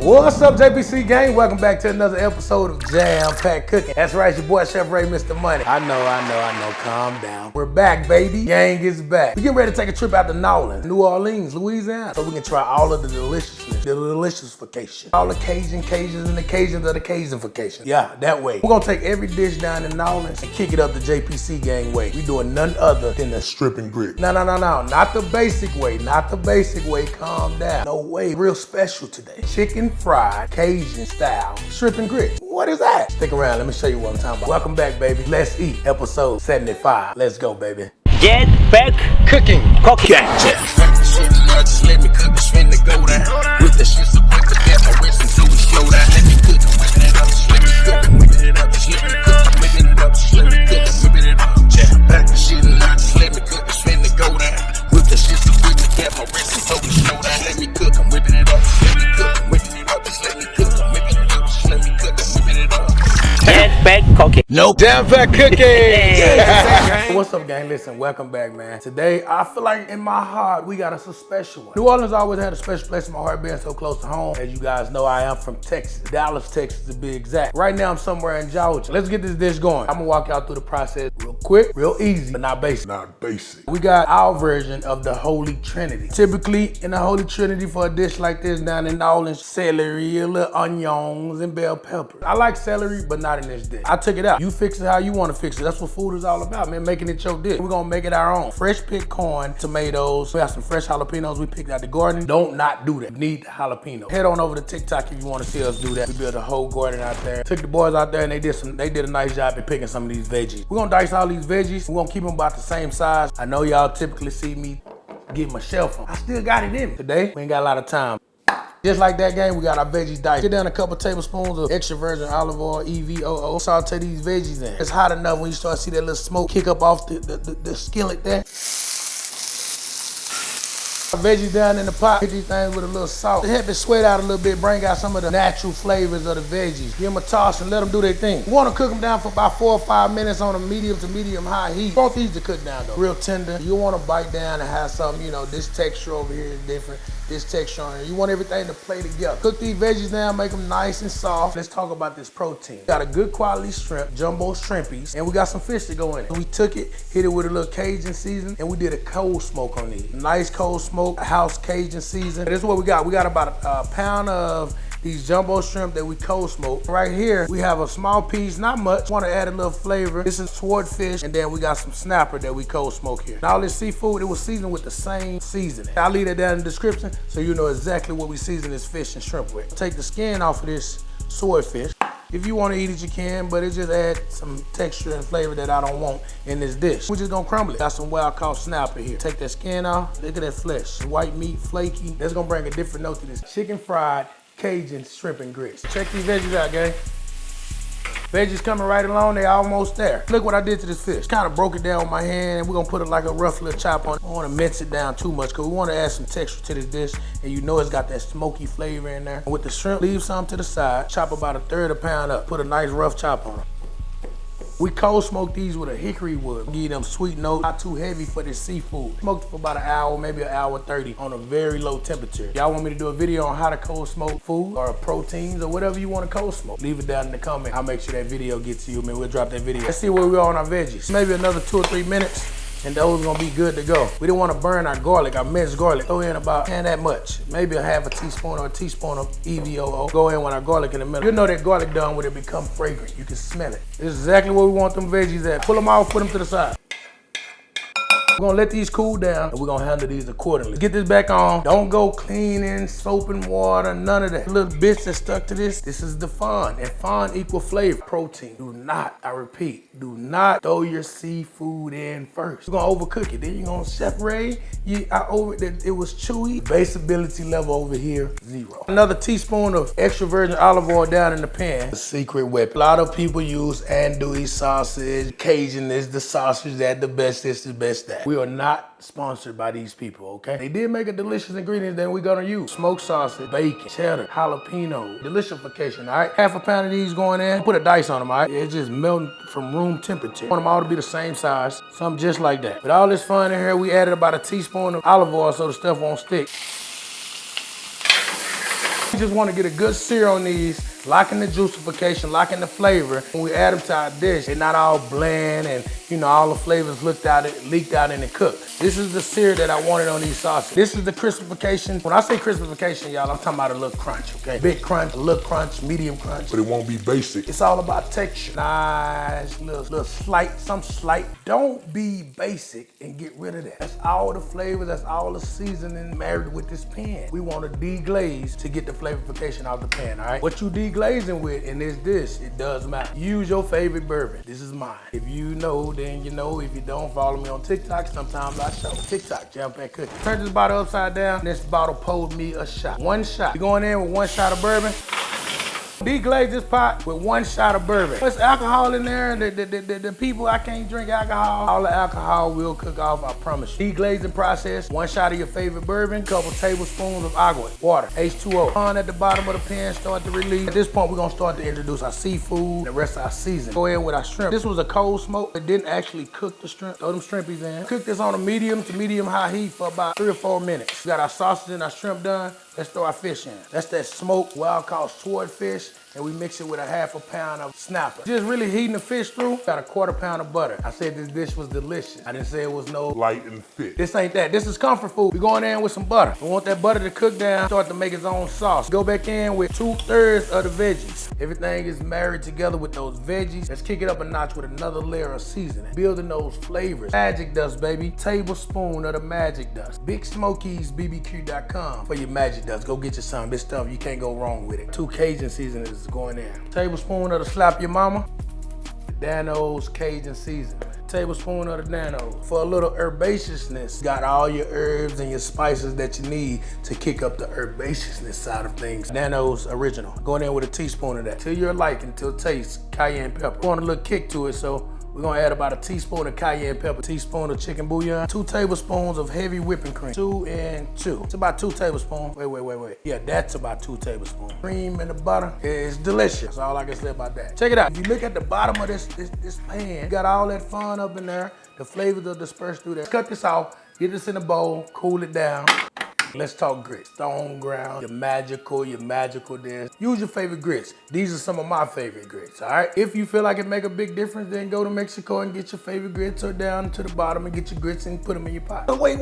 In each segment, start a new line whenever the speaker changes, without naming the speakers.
What's up, JPC Gang? Welcome back to another episode of Jam Pack Cooking. That's right, your boy Chef Ray, Mr. Money. I know. Calm down. We're back, baby. Gang is back. We getting ready to take a trip out to New Orleans, Louisiana, so we can try all of the deliciousness, the deliciousification. All the Cajuns and the Cajuns of the Cajunfication. Yeah, that way. We're gonna take every dish down in New Orleans and kick it up the JPC Gang way. We doing none other than the strip and grit. No. Not the basic way. Not the basic way. Calm down. No way. Real special today. Chicken fried Cajun style strip and grit. What is that? Stick around. Let me show you what I'm talking about. Welcome back, baby. Let's eat. Episode 75. Let's go, baby.
Get back cooking.
Just let me cook the spin to go down. With the shit so quick to get my wrist until we slow down. Let me cook them, whipping it up, just let me cook them, whipping it up, just let me cook them, whipping it up, just let me cook them, whipping it up. Jam back the shit and I just let me cook the spin to go down. With the shit so quick to get my wrist until we slow down. Let me cook them, whipping it up, just let me cook them, whipping it up, just let me cook them, whipping it up, just let me cook them, whipping it up.
Get back cooking.
Nope. Jam Pack Cooking. What's up, gang? Listen, welcome back, man. Today, I feel like in my heart, we got us a special one. New Orleans always had a special place in my heart, being so close to home. As you guys know, I am from Texas, Dallas, Texas to be exact. Right now, I'm somewhere in Georgia. Let's get this dish going. I'm gonna walk y'all through the process real quick, real easy, but not basic. Not basic. We got our version of the Holy Trinity. Typically, in the Holy Trinity for a dish like this down in New Orleans, celery, a little onions, and bell peppers. I like celery, but not in this dish. I took it out. You fix it how you want to fix it. That's what food is all about, man. Making it your dish. We're gonna make it our own. Fresh picked corn, tomatoes. We got some fresh jalapenos we picked out the garden. Don't not do that. You need the jalapeno. Head on over to TikTok if you want to see us do that. We built a whole garden out there. Took the boys out there and they did a nice job at picking some of these veggies. We're gonna dice all these veggies. We're gonna keep them about the same size. I know y'all typically see me get my shelf on. I still got it in me. Today, we ain't got a lot of time. Just like that, gang, we got our veggies diced. Get down a couple tablespoons of extra virgin olive oil, EVOO. Saute these veggies in. It's hot enough when you start to see that little smoke kick up off the skillet there. Veggies down in the pot. Hit these things with a little salt. Help it sweat out a little bit, bring out some of the natural flavors of the veggies. Give them a toss and let them do their thing. You want to cook them down for about 4 or 5 minutes on a medium to medium high heat. You want these to cook down though. Real tender. You want to bite down and have something, you know, this texture over here is different. This texture on here. You want everything to play together. Cook these veggies down, make them nice and soft. Let's talk about this protein. Got a good quality shrimp, jumbo shrimpies, and we got some fish to go in it. We took it, hit it with a little Cajun season, and we did a cold smoke on these. Nice cold smoke, house Cajun season. This is what we got. We got about a pound of these jumbo shrimp that we cold smoked. Right here, we have a small piece, not much. Want to add a little flavor. This is swordfish, and then we got some snapper that we cold smoke here. Now all this seafood, it was seasoned with the same seasoning. I'll leave that down in the description so you know exactly what we season this fish and shrimp with. Take the skin off of this swordfish. If you want to eat it, you can, but it just adds some texture and flavor that I don't want in this dish. We're just gonna crumble it. Got some wild caught snapper here. Take that skin off, look at that flesh. White meat, flaky. That's gonna bring a different note to this. Chicken fried Cajun shrimp and grits. Check these veggies out, gang. Veggies coming right along, they almost there. Look what I did to this fish. Kind of broke it down with my hand, and we're gonna put it like a rough little chop on it. I don't wanna mince it down too much, because we wanna add some texture to this dish, and you know it's got that smoky flavor in there. And with the shrimp, leave some to the side. Chop about 1/3 a pound up. Put a nice rough chop on them. We cold smoke these with a hickory wood. Give them sweet notes, not too heavy for this seafood. Smoked for about an hour, maybe an hour 30 on a very low temperature. Y'all want me to do a video on how to cold smoke food or proteins or whatever you want to cold smoke? Leave it down in the comment. I'll make sure that video gets to you, man. We'll drop that video. Let's see where we are on our veggies. Maybe another 2 or 3 minutes, and those are gonna be good to go. We don't wanna burn our garlic, our minced garlic. Throw in about that much. Maybe a half a teaspoon or a teaspoon of EVOO. Go in with our garlic in the middle. You'll know that garlic done when it become fragrant. You can smell it. This is exactly where we want them veggies at. Pull them off, put them to the side. We're gonna let these cool down and we're gonna handle these accordingly. Get this back on. Don't go cleaning, soap and water, none of that. Little bits that stuck to this is the fun. And fun equal flavor. Protein. Do not, I repeat, do not throw your seafood in first. You're gonna overcook it. Then you're gonna separate. It was chewy. Baseability level over here, 0. Another teaspoon of extra virgin olive oil down in the pan. The secret weapon. A lot of people use andouille sausage. Cajun is the sausage that the best is the best that. We are not sponsored by these people, okay? They did make a delicious ingredient that we're gonna use. Smoked sausage, bacon, cheddar, jalapeno, deliciousification, all right? Half a pound of these going in. Put a dice on them, all right? It's just melting from room temperature. Want them all to be the same size, something just like that. With all this fun in here, we added about a teaspoon of olive oil so the stuff won't stick. You just want to get a good sear on these, locking the juicification, locking the flavor. When we add them to our dish, they're not all bland and you know all the flavors leaked out in the cook. This is the sear that I wanted on these sauces. This is the crispification. When I say crispification, y'all, I'm talking about a little crunch, okay? Big crunch, a little crunch, medium crunch.
But it won't be basic.
It's all about texture. Nice, little slight, some slight. Don't be basic and get rid of that. That's all the flavors, that's all the seasoning married with this pan. We want to deglaze to get the flavorification out the pan, all right? What you deglazing with in this dish, it does matter. Use your favorite bourbon. This is mine. If you know, then you know. If you don't, follow me on TikTok. Sometimes I show TikTok, Jump and Cook. Turn this bottle upside down. This bottle poured me a shot. One shot. You're going in with one shot of bourbon. Deglaze this pot with one shot of bourbon. There's alcohol in there. The people, I can't drink alcohol. All the alcohol will cook off, I promise you. Deglazing process, one shot of your favorite bourbon, couple tablespoons of agua, water, H2O. On at the bottom of the pan, start to release. At this point, we're gonna start to introduce our seafood and the rest of our seasoning. Go ahead with our shrimp. This was a cold smoke. It didn't actually cook the shrimp. Throw them shrimpies in. Cook this on a medium to medium high heat for about 3 or 4 minutes. We got our sausage and our shrimp done. Let's throw our fish in. That's that smoked, what I call swordfish, and we mix it with a ½ pound of snapper. Just really heating the fish through. Got a ¼ pound of butter. I said this dish was delicious. I didn't say it was no
Light and fit.
This ain't that. This is comfort food. We're going in with some butter. We want that butter to cook down, start to make its own sauce. Go back in with 2/3 of the veggies. Everything is married together with those veggies. Let's kick it up a notch with another layer of seasoning. Building those flavors. Magic dust, baby. Tablespoon of the magic dust. BigSmokiesBBQ.com for your magic dust. Go get you some. This stuff, you can't go wrong with it. 2 Cajun seasonings is going in. Tablespoon of the Slap Your Mama. Dano's Cajun seasoning. Tablespoon of the Dano. For a little herbaceousness, got all your herbs and your spices that you need to kick up the herbaceousness side of things. Dano's original. Going in with a teaspoon of that. Till your liking, till taste, cayenne pepper. Want a little kick to it, so we're gonna add about a teaspoon of cayenne pepper, teaspoon of chicken bouillon, 2 tablespoons of heavy whipping cream. 2 and 2. It's about 2 tablespoons. Wait. Yeah, that's about 2 tablespoons. Cream and the butter is delicious. That's all I can say about that. Check it out. If you look at the bottom of this pan, you got all that fun up in there. The flavors are dispersed through there. Cut this off, get this in a bowl, cool it down. Let's talk grits. Stone ground, your magical dish. Use your favorite grits. These are some of my favorite grits, all right? If you feel like it make a big difference, then go to Mexico and get your favorite grits, or down to the bottom and get your grits and put them in your pot. But wait.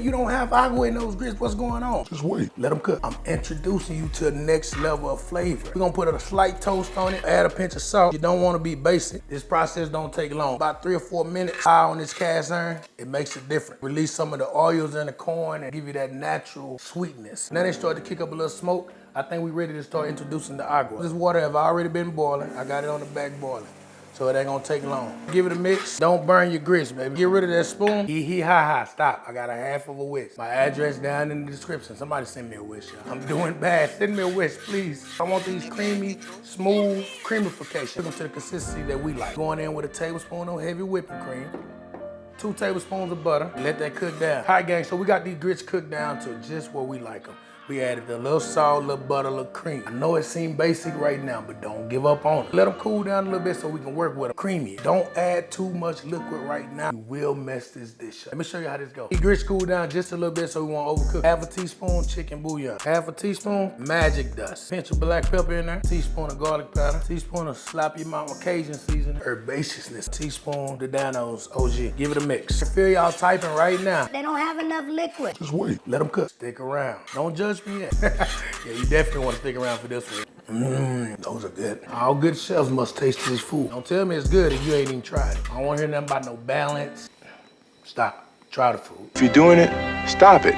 You don't have agua in those grits. What's going on?
Just wait.
Let them cook. I'm introducing you to the next level of flavor. We're gonna put a slight toast on it, add a pinch of salt. You don't wanna be basic. This process don't take long. About 3 or 4 minutes high on this cast iron, it makes it different. Release some of the oils in the corn and give you that natural sweetness. Now they start to kick up a little smoke. I think we're ready to start introducing the agua. This water have already been boiling. I got it on the back boiling, so it ain't gonna take long. Give it a mix. Don't burn your grits, baby. Get rid of that spoon. Ha. Stop. I got a ½ of a whisk. My address down in the description. Somebody send me a whisk, y'all. I'm doing bad. Send me a whisk, please. I want these creamy, smooth creamification. Cook them to the consistency that we like. Going in with a tablespoon of heavy whipping cream. 2 tablespoons of butter. Let that cook down. All right, gang, so we got these grits cooked down to just where we like them. We added a little salt, a little butter, a little cream. I know it seems basic right now, but don't give up on it. Let them cool down a little bit so we can work with them. Creamy. Don't add too much liquid right now. You will mess this dish up. Let me show you how this goes. The grits cool down just a little bit so we won't overcook. ½ a teaspoon chicken bouillon. ½ a teaspoon magic dust. Pinch of black pepper in there. Teaspoon of garlic powder. Teaspoon of Slap Your Mama Cajun seasoning. Herbaceousness. Teaspoon of Dano's OG. Give it a mix. I feel y'all typing right now.
They don't have enough liquid.
Just wait.
Let them cook. Stick around. Don't judge me yet. Yeah, you definitely want to stick around for this one. Those are good. All good chefs must taste this food. Don't tell me it's good if you ain't even tried it. I don't want to hear nothing about no balance. Stop. Try the food.
If you're doing it, stop it.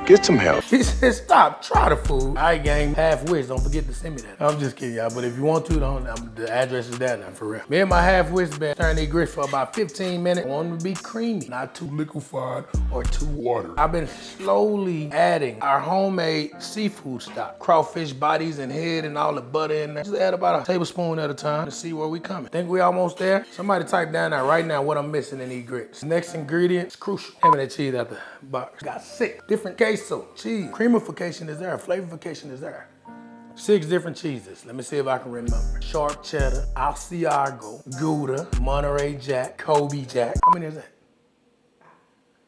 Get some help.
He said, stop, try the food. All right, gang, half whisk. Don't forget to send me that. I'm just kidding, y'all. But if you want to, the address is there now, for real. Me and my half whisk been turning these grits for about 15 minutes. I want them to be creamy, not too liquefied or too watery. I've been slowly adding our homemade seafood stock. Crawfish bodies and head and all the butter in there. Just add about a tablespoon at a time to see where we coming. Think we almost there? Somebody type down there right now what I'm missing in these grits. Next ingredient is crucial. Having that cheese out the box. Got 6 different queso, cheese. Creamification is there, flavorification is there. 6 different cheeses. Let me see if I can remember. Sharp cheddar, Asiago, Gouda, Monterey Jack, Kobe Jack. How many is that?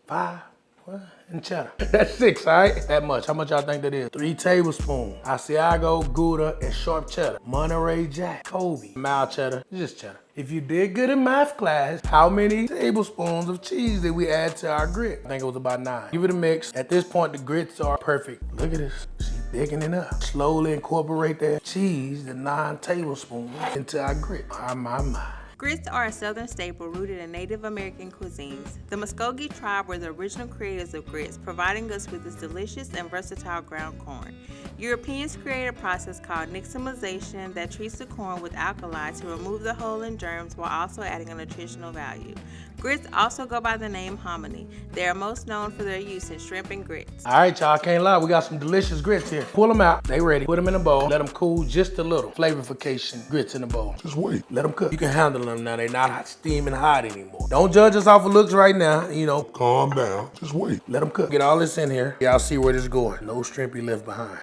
5? What? and cheddar. That's 6, all right? That much. How much y'all think that is? 3 tablespoons. Asiago, Gouda, and sharp cheddar. Monterey Jack, Kobe, mild cheddar, just cheddar. If you did good in math class, how many tablespoons of cheese did we add to our grit? I think it was about 9. Give it a mix. At this point, the grits are perfect. Look at this. She's thickening up. Slowly incorporate that cheese, the 9 tablespoons, into our grit. My.
Grits are a southern staple rooted in Native American cuisines. The Muskogee tribe were the original creators of grits, providing us with this delicious and versatile ground corn. Europeans created a process called nixtamalization that treats the corn with alkali to remove the hull and germs while also adding a nutritional value. Grits also go by the name hominy. They are most known for their use in shrimp and grits.
All right, y'all, can't lie. We got some delicious grits here. Pull them out. They ready. Put them in a bowl. Let them cool just a little. Flavorification grits in the bowl. Just wait. Let them cook. You can handle them now. They're not steaming hot anymore. Don't judge us off of looks right now. You know, calm down. Just wait. Let them cook. Get all this in here. Y'all see where this is going. No shrimpy left behind.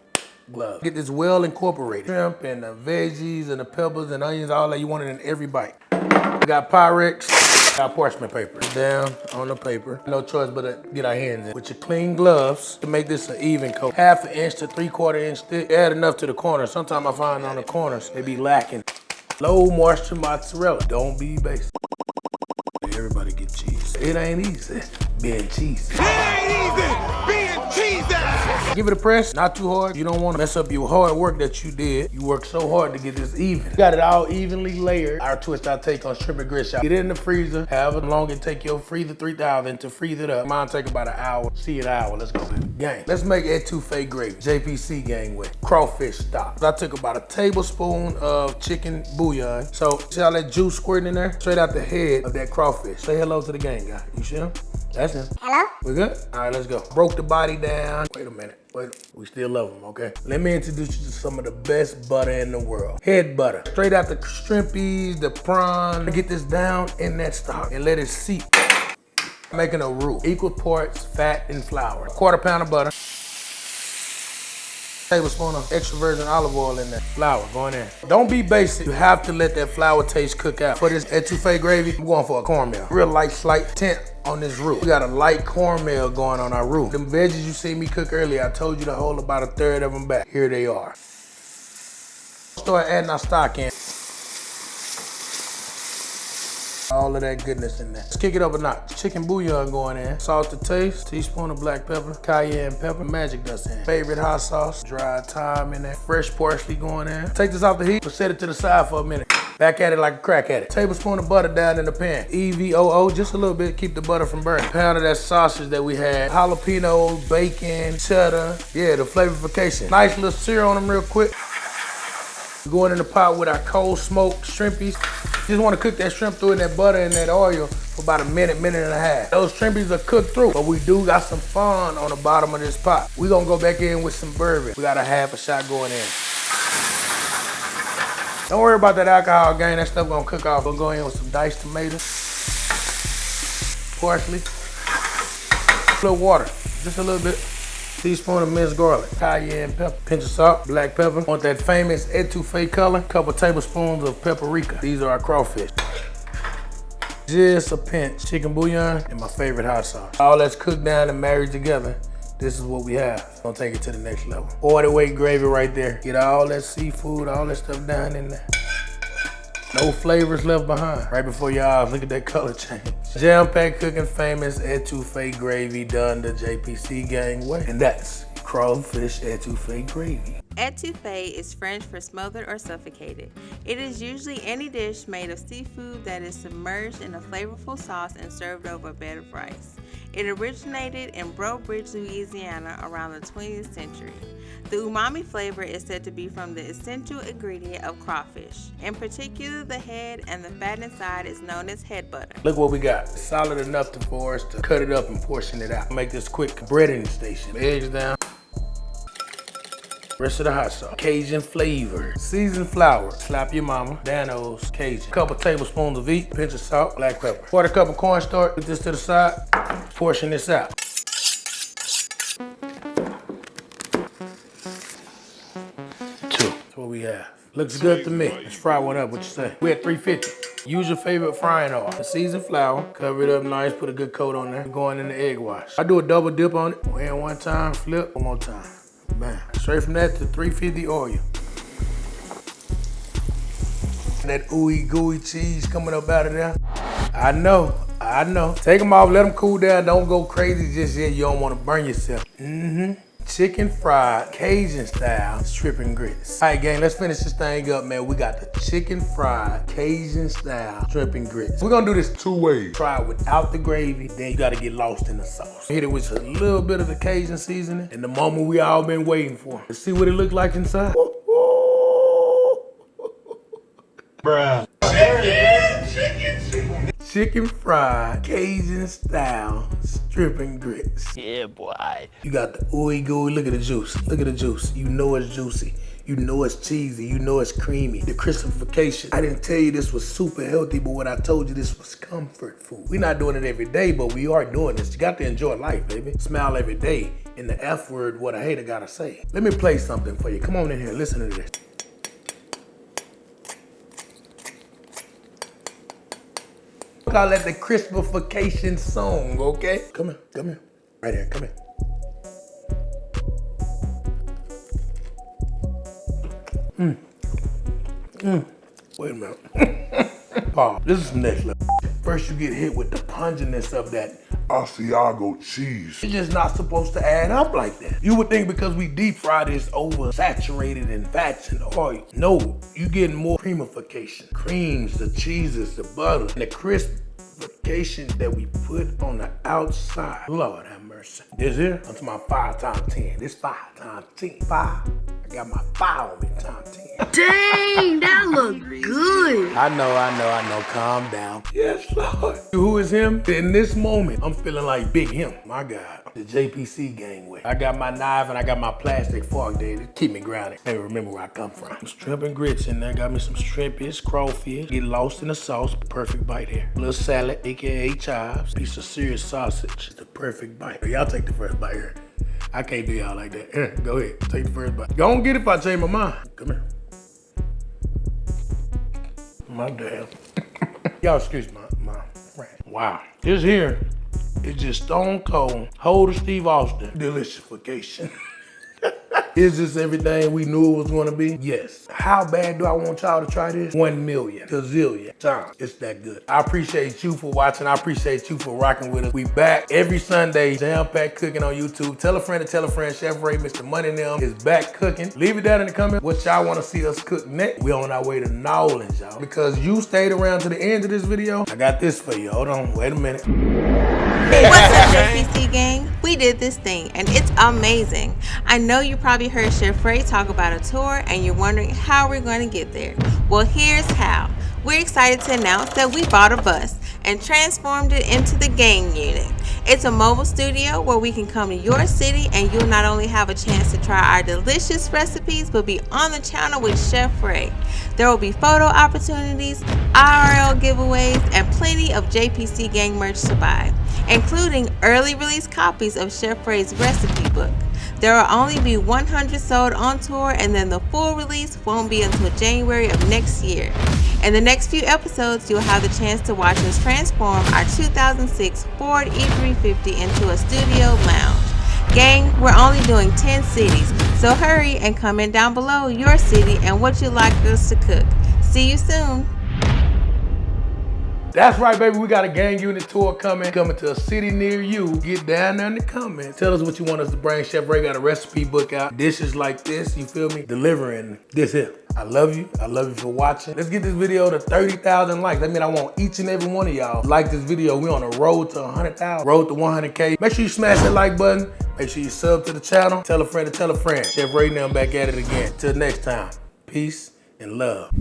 Glove. Get this well incorporated. Shrimp and the veggies and the peppers and onions, all that. You want it in every bite. We got Pyrex. Got parchment paper. Down on the paper. No choice but to get our hands in. With your clean gloves to make this an even coat. 1/2 inch to 3/4 inch thick. Add enough to the corners. Sometimes I find on the corners they be lacking. Low moisture mozzarella. Don't be basic. Everybody get cheese. It ain't easy being cheesy.
It ain't easy being cheesy.
Give it a press, not too hard. You don't want to mess up your hard work that you did. You worked so hard to get this even. Got it all evenly layered. Our twist I take on shrimp and grits. Get it in the freezer. However long it take your freezer 3000 to freeze it up. Mine take about an hour. See an hour. Let's go, baby. Gang. Let's make etouffee gravy. JPC Gang way. Crawfish stock. I took about a tablespoon of chicken bouillon. So see how that juice squirting in there? Straight out the head of that crawfish. Say hello to the gang, guy. You see him? That's him.
Hello?
We good? All right, let's go. Broke the body down. Wait a minute. We still love them, okay? Let me introduce you to some of the best butter in the world. Head butter. Straight out the shrimpies, the prawn. Get this down in that stock and let it seep. Making a roux. Equal parts fat and flour. 1/4 pound of butter. Tablespoon of extra virgin olive oil in there. Flour going in. Don't be basic. You have to let that flour taste cook out. For this etouffee gravy, I'm going for a cornmeal. Real light, slight tint on this roux. We got a light cornmeal going on our roux. Them veggies you see me cook earlier, I told you to hold about 1/3 of them back. Here they are. Start adding our stock in. All of that goodness in there. Let's kick it up a notch. Chicken bouillon going in. Salt to taste. Teaspoon of black pepper. Cayenne pepper. Magic dust in. Favorite hot sauce. Dried thyme in there. Fresh parsley going in. Take this off the heat, but set it to the side for a minute. Back at it like a crack at it. Tablespoon of butter down in the pan. EVOO, just a little bit, keep the butter from burning. Pound of that sausage that we had. Jalapeno, bacon, cheddar. Yeah, the flavorification. Nice little sear on them real quick. Going in the pot with our cold smoked shrimpies. Just want to cook that shrimp through in that butter and that oil for about a minute and a half. Those shrimpies are cooked through, but we do got some fun on the bottom of this pot. We're gonna go back in with some bourbon. We got a 1/2 shot going in. Don't worry about that alcohol, gang. That stuff gonna cook off. We'll go in with some diced tomatoes, parsley, a little water, just a little bit. Teaspoon of minced garlic, cayenne pepper, pinch of salt, black pepper. Want that famous etouffee color? Couple tablespoons of paprika. These are our crawfish. Just a pinch, chicken bouillon, and my favorite hot sauce. All that's cooked down and married together. This is what we have. Gonna take it to the next level. Order weight gravy right there. Get all that seafood, all that stuff down in there. No flavors left behind. Right before your eyes, look at that color change. Jam-packed cooking famous etouffee gravy done the JPC Gang way. And that's crawfish etouffee gravy.
Etouffee is French for smothered or suffocated. It is usually any dish made of seafood that is submerged in a flavorful sauce and served over a bed of rice. It originated in Breaux Bridge, Louisiana around the 20th century. The umami flavor is said to be from the essential ingredient of crawfish. In particular, the head and the fat inside is known as head butter.
Look what we got. It's solid enough for us to cut it up and portion it out. Make this quick breading station. Eggs down. Rest of the hot sauce. Cajun flavor. Seasoned flour. Slap your mama. Dano's Cajun. Couple tablespoons of each. Pinch of salt. Black pepper. 1/4 cup of cornstarch. Put this to the side. Portion this out. Two. That's what we have. Looks good to me. Let's fry one up. What you say? We're at 350. Use your favorite frying oil. Seasoned flour, cover it up nice, put a good coat on there. Going in the egg wash. I do a double dip on it. In one time, flip, one more time. Bam. Straight from that to 350 oil. That ooey gooey cheese coming up out of there. I know. Take them off, let them cool down. Don't go crazy just yet. You don't want to burn yourself. Chicken fried, Cajun style, strip and grits. All right, gang, let's finish this thing up, man. We got the chicken fried, Cajun style, strip and grits. We're gonna do this 2 ways. Try it without the gravy, then you gotta get lost in the sauce. Hit it with a little bit of the Cajun seasoning, and the moment we all been waiting for. Let's see what it looks like inside. Bruh. Chicken fried, Cajun style, strip and grits.
Yeah, boy.
You got the ooey gooey, look at the juice. Look at the juice. You know it's juicy. You know it's cheesy. You know it's creamy. The crispification. I didn't tell you this was super healthy, but when I told you this was comfort food. We're not doing it every day, but we are doing this. You got to enjoy life, baby. Smile every day. In the F word, what a hater gotta say. Let me play something for you. Come on in here, listen to this. Call that the crispification song, okay? Come here. Right here, come here. Wait a minute. Pause. This is next level. First you get hit with the pungentness of that
Asiago cheese.
It's just not supposed to add up like that. You would think because we deep fry this oversaturated in fats and oil. No, you getting more creamification. Creams, the cheeses, the butter, and the crispification that we put on the outside. Lord have mercy. This here, I'm talking about 5 times 10. This 5 times 10. 5. I got my 5 on me times 10.
Dang, that look good.
I know. Calm down. Yes, Lord. Who is him? In this moment, I'm feeling like Big Him. My God. The JPC Gang way. I got my knife and I got my plastic fork there to keep me grounded. Let me remember where I come from. Some shrimp and grits in there. Got me some shrimpish, crawfish. Get lost in the sauce. Perfect bite here. A little salad, aka chives. Piece of serious sausage. It's the perfect bite. Y'all take the first bite here. I can't do y'all like that. Here, go ahead. Take the first bite. Go on get it if I change my mind. Come here. My damn. Y'all excuse my friend. Wow. This here is just stone cold. Hold Steve Austin. Delicification. Is this everything we knew it was gonna be? Yes. How bad do I want y'all to try this? 1 million, gazillion times. It's that good. I appreciate you for watching. I appreciate you for rocking with us. We back every Sunday, jam-packed cooking on YouTube. Tell a friend to tell a friend. Chef Ray, Mr. Money and them is back cooking. Leave it down in the comments what y'all wanna see us cook next. We on our way to New Orleans, y'all. Because you stayed around to the end of this video, I got this for you. Hold on, wait a minute.
What's up, JPC Gang? We did this thing, and it's amazing. I know you probably heard Chef Ray talk about a tour, and you're wondering how we're going to get there. Well, here's how. We're excited to announce that we bought a bus and transformed it into the Gang Unit. It's a mobile studio where we can come to your city, and you'll not only have a chance to try our delicious recipes, but be on the channel with Chef Ray. There will be photo opportunities, IRL giveaways, and plenty of JPC Gang merch to buy, including early release copies of Chef Ray's recipe book. There will only be 100 sold on tour, and then the full release won't be until January of next year. In the next few episodes, you'll have the chance to watch us transform our 2006 Ford E350 into a studio lounge. Gang, we're only doing 10 cities, so hurry and comment down below your city and what you'd like us to cook. See you soon.
That's right, baby. We got a Gang Unit tour coming to a city near you. Get down there in the comments. Tell us what you want us to bring. Chef Ray got a recipe book out. Dishes like this, you feel me? Delivering this here. I love you. I love you for watching. Let's get this video to 30,000 likes. That means I want each and every one of y'all like this video. We're on a road to 100,000, road to 100K. Make sure you smash that like button. Make sure you sub to the channel. Tell a friend to tell a friend. Chef Ray now back at it again. Till next time, peace and love.